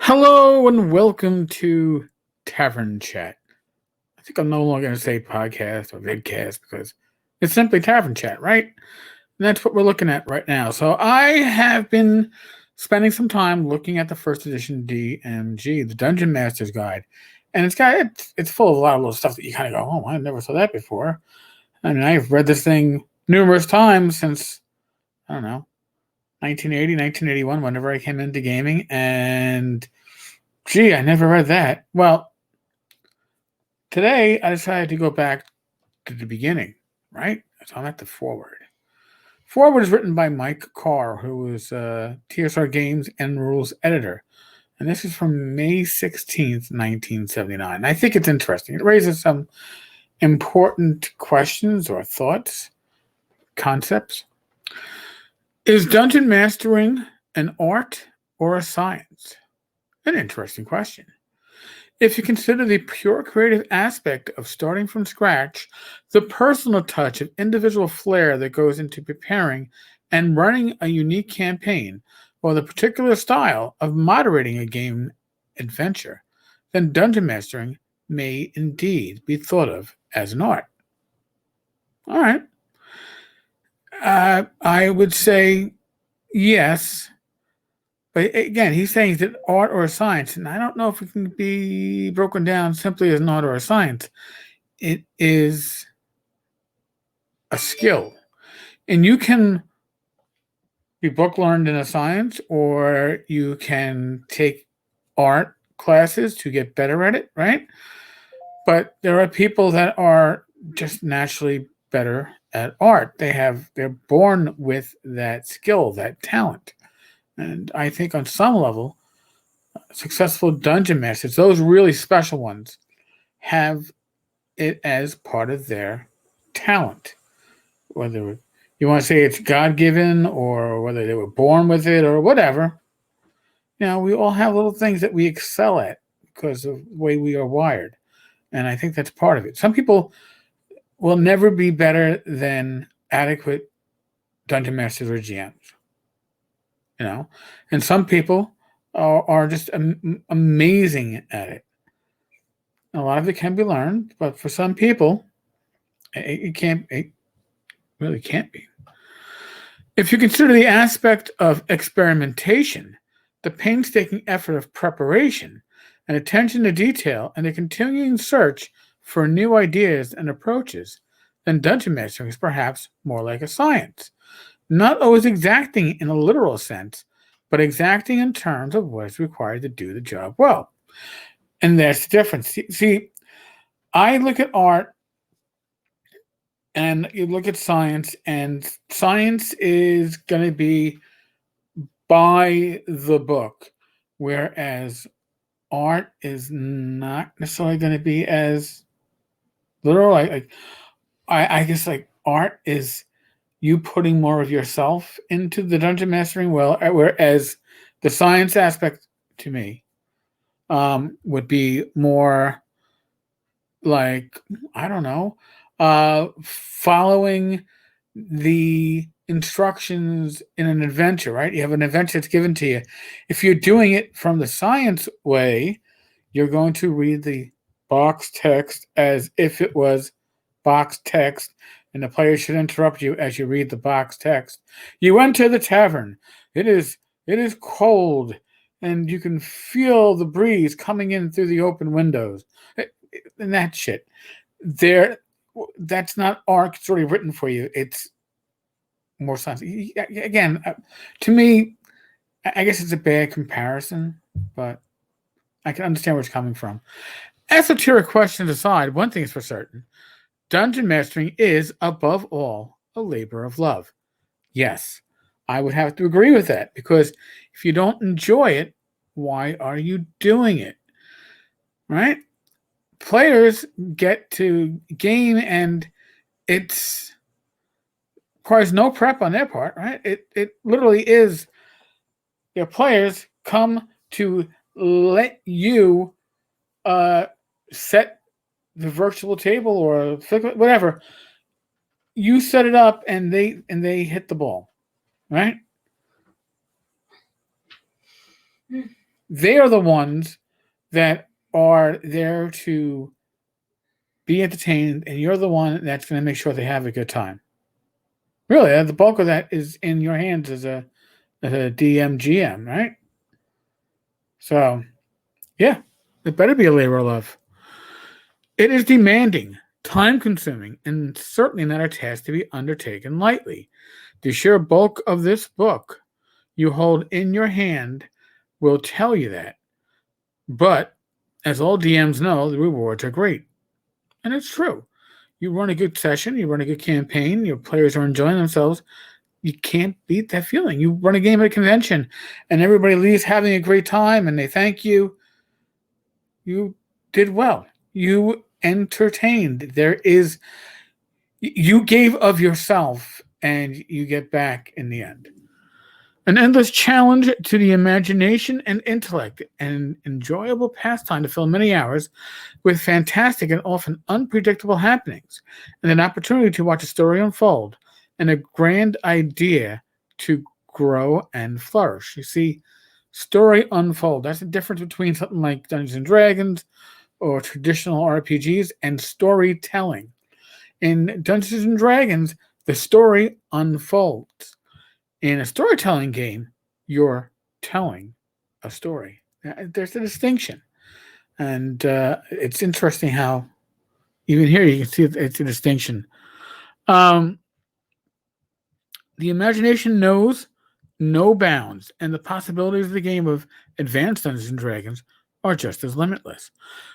Hello and welcome to Tavern Chat. I think I'm no longer going to say podcast or vidcast because it's simply Tavern Chat, right? And that's what we're looking at right now. So I have been spending some time looking at the first edition DMG, the Dungeon Master's Guide, and it's full of a lot of little stuff that you kind of go, "Oh, I never saw that before." I mean, I've read this thing numerous times since I don't know 1980, 1981, whenever I came into gaming, and gee, I never read that. Well, today I decided to go back to the beginning, right? So I'm at the forward. Forward is written by Mike Carr, who was TSR Games and Rules editor. And this is from May 16th, 1979. I think it's interesting. It raises some important questions or thoughts, concepts. Is dungeon mastering an art or a science? An interesting question. If you consider the pure creative aspect of starting from scratch, the personal touch of individual flair that goes into preparing and running a unique campaign, or the particular style of moderating a game adventure, then dungeon mastering may indeed be thought of as an art. All right. I would say yes. But again, he's saying is it art or a science, and I don't know if it can be broken down simply as an art or a science. It is a skill, and you can be book learned in a science, or you can take art classes to get better at it, right? But there are people that are just naturally better at art. They're born with that skill, that talent. And I think on some level, successful dungeon masters, those really special ones, have it as part of their talent. Whether you want to say it's God given or whether they were born with it or whatever, we all have little things that we excel at because of the way we are wired. And I think that's part of it. Some people will never be better than adequate dungeon masters or GMs, and some people are just amazing at it. A lot of it can be learned, but for some people, it really can't be. If you consider the aspect of experimentation, the painstaking effort of preparation, and attention to detail, and the continuing search for new ideas and approaches, then dungeon mastering is perhaps more like a science. Not always exacting in a literal sense, but exacting in terms of what is required to do the job well. And that's the difference. See, I look at art and you look at science, and science is going to be by the book, whereas art is not necessarily going to be as literal. I guess like art is you putting more of yourself into the dungeon mastering, well, whereas the science aspect to me would be more like, I don't know, following the instructions in an adventure, right? You have an adventure that's given to you. If you're doing it from the science way, you're going to read the box text as if it was box text, and the player should interrupt you as you read the box text. You enter the tavern. It is cold, and you can feel the breeze coming in through the open windows. And that shit. That's not art. It's already written for you. It's more science. Again, to me, I guess it's a bad comparison, but I can understand where it's coming from. Esoteric questions aside, one thing is for certain. Dungeon mastering is, above all, a labor of love. Yes, I would have to agree with that, because if you don't enjoy it, why are you doing it? Right? Players get to game, and it requires no prep on their part, right? It literally is your players come to let you set the virtual table or whatever. You set it up, and they hit the ball, right? They are the ones that are there to be entertained, and you're the one that's going to make sure they have a good time. Really, the bulk of that is in your hands as a DMGM, right? So, yeah, it better be a labor of love. It is demanding, time consuming, and certainly not a task to be undertaken lightly. The sheer bulk of this book you hold in your hand will tell you that. But, as all DMs know, the rewards are great. And it's true. You run a good session, you run a good campaign, your players are enjoying themselves. You can't beat that feeling. You run a game at a convention and everybody leaves having a great time and they thank you. You did well. You entertained. You gave of yourself and you get back in the end. An endless challenge to the imagination and intellect, an enjoyable pastime to fill many hours with fantastic and often unpredictable happenings, and an opportunity to watch a story unfold, and a grand idea to grow and flourish. You see, story unfold. That's the difference between something like Dungeons and Dragons or traditional RPGs and storytelling. In Dungeons and Dragons, the story unfolds. In a storytelling game, you're telling a story. There's a distinction. And it's interesting how, even here, you can see it's a distinction. Um, the imagination knows no bounds, and the possibilities of the game of Advanced Dungeons and Dragons are just as limitless.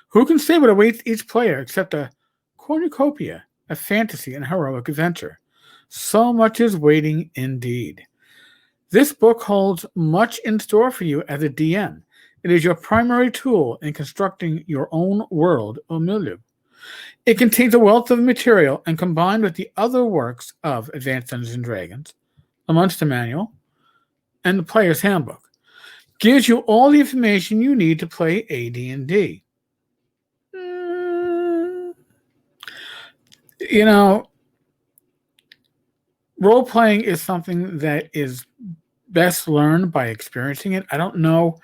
Who can say what awaits each player except a cornucopia of fantasy and heroic adventure? So much is waiting indeed. This book holds much in store for you as a DM. It is your primary tool in constructing your own world or milieu. It contains a wealth of material, and combined with the other works of Advanced Dungeons and Dragons, the Monster Manual, and the Player's Handbook, gives you all the information you need to play AD&D. You know, role playing is something that is best learned by experiencing it. I don't know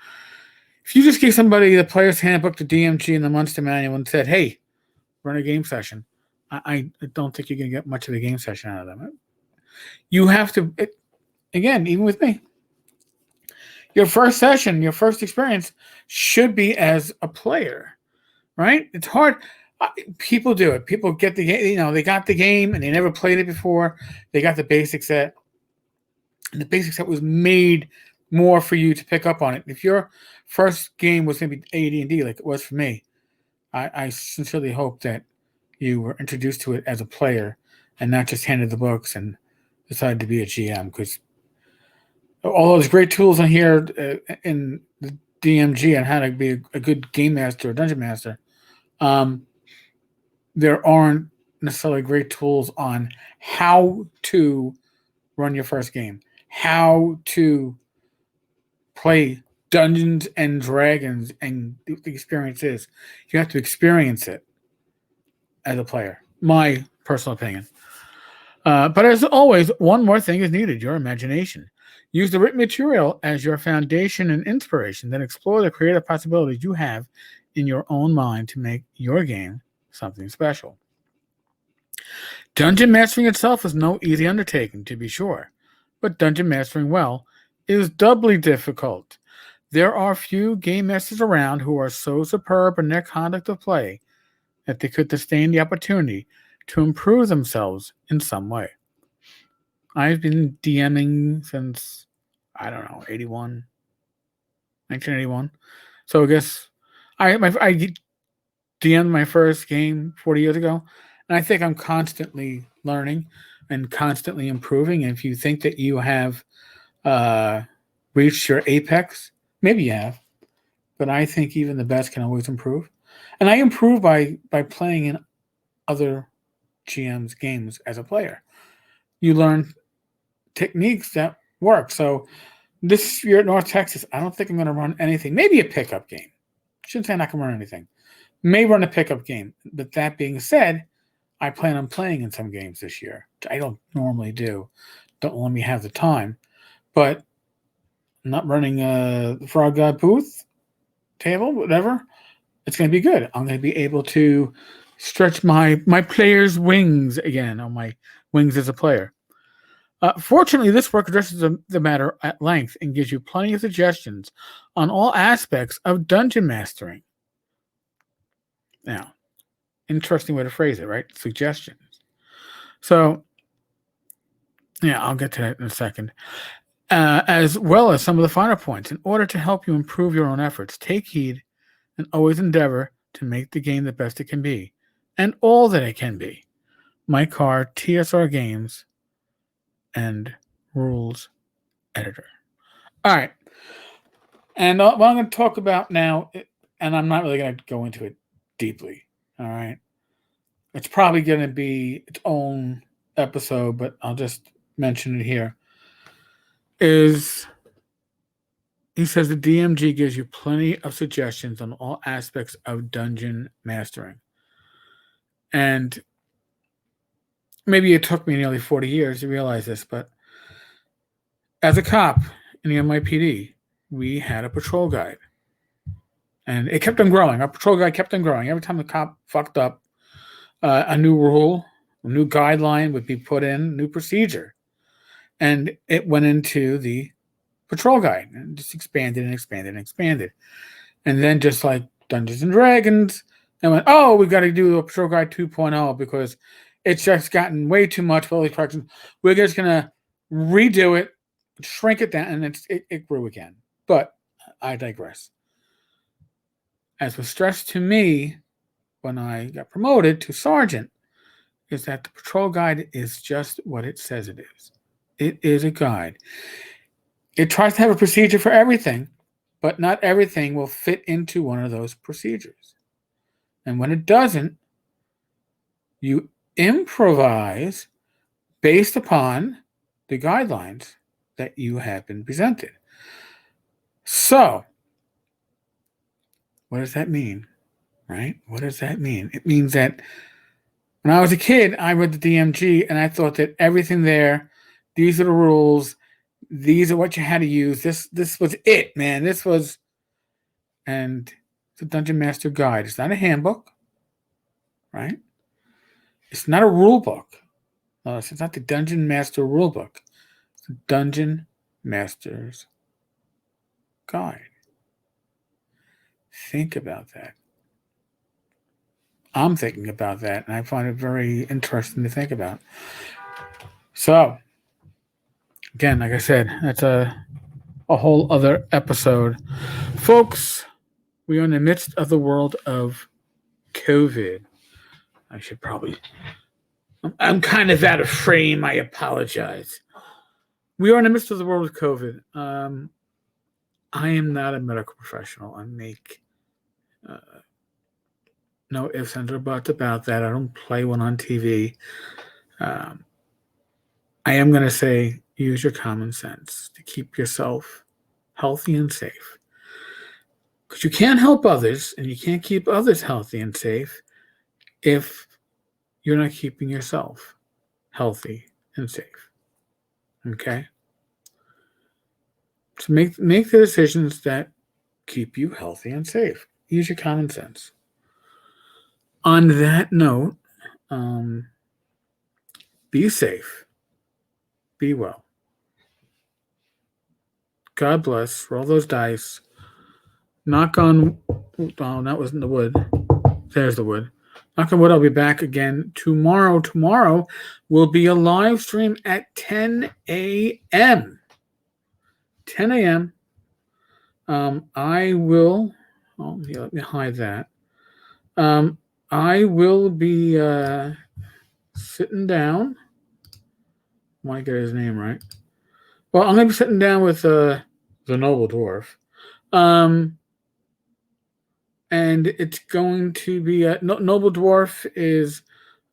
if you just gave somebody the Player's Handbook, the DMG, and the Monster Manual and said, "Hey, run a game session," I don't think you're going to get much of a game session out of them. You have to, again, even with me, your first session, your first experience should be as a player, right? It's hard. People do it. People get the game, they got the game and they never played it before. They got the basic set, and the basic set was made more for you to pick up on it. If your first game was going to be AD&D like it was for me, I sincerely hope that you were introduced to it as a player and not just handed the books and decided to be a GM, because all those great tools in here in the DMG on how to be a good game master or dungeon master, there aren't necessarily great tools on how to run your first game, how to play Dungeons and Dragons, and the experience is you have to experience it as a player. My personal opinion. But as always, one more thing is needed: your imagination. Use the written material as your foundation and inspiration, then explore the creative possibilities you have in your own mind to make your game something special. Dungeon mastering itself is no easy undertaking, to be sure, but dungeon mastering well is doubly difficult. There are few game masters around who are so superb in their conduct of play that they could sustain the opportunity to improve themselves in some way. I've been DMing since, I don't know, 1981. So I guess I DM'd my first game 40 years ago, and I think I'm constantly learning and constantly improving. And if you think that you have reached your apex, maybe you have, but I think even the best can always improve. And I improve by playing in other GM's games as a player. You learn techniques that work. So this year at North Texas, I don't think I'm going to run anything. Maybe a pickup game. I shouldn't say I'm not going to run anything. May run a pickup game. But that being said, I plan on playing in some games this year, which I don't normally do. Don't let me have the time. But I'm not running a Frog God booth. table, whatever, it's going to be good. I'm going to be able to stretch my player's wings again, on my wings as a player. Fortunately, this work addresses the matter at length and gives you plenty of suggestions on all aspects of dungeon mastering. Now, interesting way to phrase it, right? Suggestions. So, yeah, I'll get to that in a second. As well as some of the finer points. In order to help you improve your own efforts, take heed and always endeavor to make the game the best it can be, and all that it can be. Mike Carr, TSR Games, and Rules Editor. All right. And what I'm going to talk about now, and I'm not really going to go into it deeply, all right? It's probably going to be its own episode, but I'll just mention it here. He says the DMG gives you plenty of suggestions on all aspects of dungeon mastering. And maybe it took me nearly 40 years to realize this, but as a cop in the NYPD, we had a patrol guide. And it kept on growing. Our patrol guide kept on growing. Every time the cop fucked up, a new rule, a new guideline would be put in, new procedure. And it went into the patrol guide and just expanded and expanded and expanded. And then just like Dungeons and Dragons, and went, oh, we got to do a patrol guide 2.0 because it's just gotten way too much for all these corrections. We're just going to redo it, shrink it down, and it grew again. But I digress. As was stressed to me when I got promoted to sergeant, is that the patrol guide is just what it says it is. It is a guide. It tries to have a procedure for everything, but not everything will fit into one of those procedures. And when it doesn't, you improvise based upon the guidelines that you have been presented. So, what does that mean? Right? What does that mean? It means that when I was a kid, I read the DMG and I thought that everything there, these are the rules, these are what you had to use. This was it, man. This was, and it's a Dungeon Master Guide. It's not a handbook, right? It's not a rule book. No, it's not the Dungeon Master rule book. It's the Dungeon Master's Guide. Think about that. I'm thinking about that, and I find it very interesting to think about. So, again, like I said, that's a whole other episode. Folks, we are in the midst of the world of COVID. I should probably... I'm kind of out of frame. I apologize. We are in the midst of the world of COVID. I am not a medical professional. I make no ifs, ands, or buts about that. I don't play one on TV. I am going to say use your common sense to keep yourself healthy and safe. Because you can't help others and you can't keep others healthy and safe if you're not keeping yourself healthy and safe. Okay? So make the decisions that keep you healthy and safe. Use your common sense. On that note, be safe. Be well. God bless. Roll those dice. Knock on... Oh, that wasn't the wood. There's the wood. Knock on wood, I'll be back again tomorrow. Tomorrow will be a live stream at 10 a.m. 10 a.m. I will... Oh, yeah, let me hide that. I will be sitting down. I want to get his name right. Well, I'm going to be sitting down with the Noble Dwarf. And it's going to be... Noble Dwarf is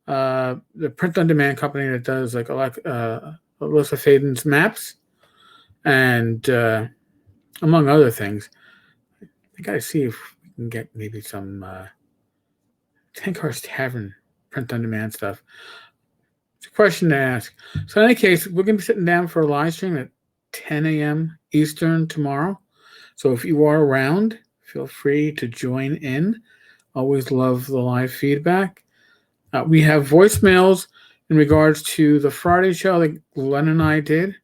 the print-on-demand company that does like Alyssa Faden's maps. And among other things. I got to see if we can get maybe some... Tenkar's Tavern print-on-demand stuff. It's a question to ask. So in any case, we're going to be sitting down for a live stream at 10 a.m. Eastern tomorrow. So if you are around, feel free to join in. Always love the live feedback. We have voicemails in regards to the Friday show that Glenn and I did.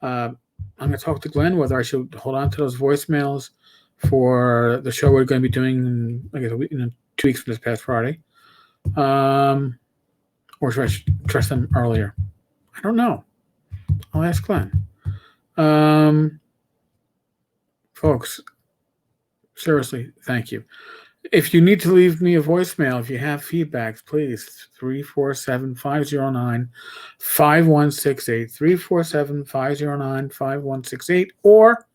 I'm going to talk to Glenn whether I should hold on to those voicemails for the show we're going to be doing, I guess, 2 weeks from this past Friday. Or should I trust them earlier? I don't know. I'll ask Glenn. Folks, seriously, thank you. If you need to leave me a voicemail, if you have feedbacks, please 347-509-5168, 347-509-5168, or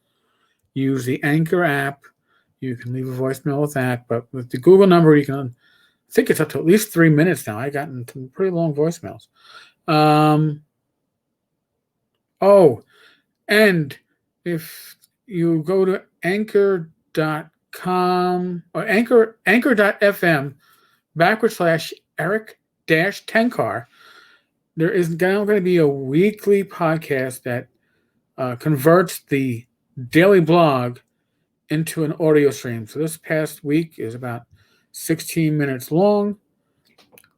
use the Anchor app. You can leave a voicemail with that, but with the Google number, you can. I think it's up to at least 3 minutes now. I've gotten some pretty long voicemails. And if you go to anchor.com or anchor.fm /Eric-Tenkar, there is now going to be a weekly podcast that converts the daily blog into an audio stream. So this past week is about 16 minutes long.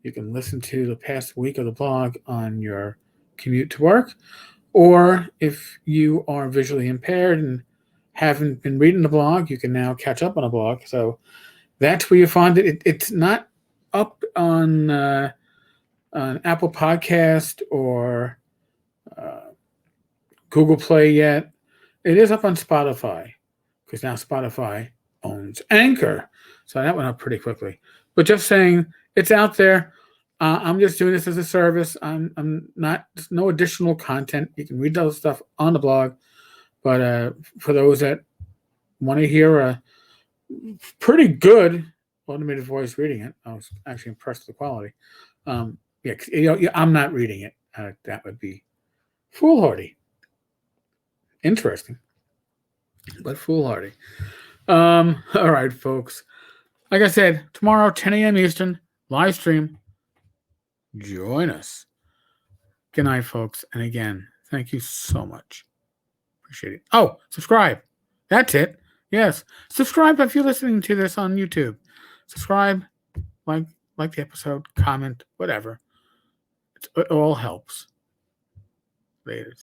You can listen to the past week of the blog on your commute to work. Or if you are visually impaired and haven't been reading the blog, you can now catch up on a blog. So that's where you find it. It's not up on Apple Podcast or Google Play yet. It is up on Spotify because now Spotify owns Anchor. So that went up pretty quickly. But just saying, it's out there. I'm just doing this as a service. I'm not, there's no additional content. You can read those stuff on the blog. But for those that want to hear a pretty good automated voice reading it, I was actually impressed with the quality. I'm not reading it. That would be foolhardy. Interesting, but foolhardy. All right, folks. Like I said, tomorrow, 10 a.m. Eastern, live stream. Join us. Good night, folks. And again, thank you so much. Appreciate it. Oh, subscribe. That's it. Yes. Subscribe if you're listening to this on YouTube. Subscribe, like the episode, comment, whatever. It all helps. Later.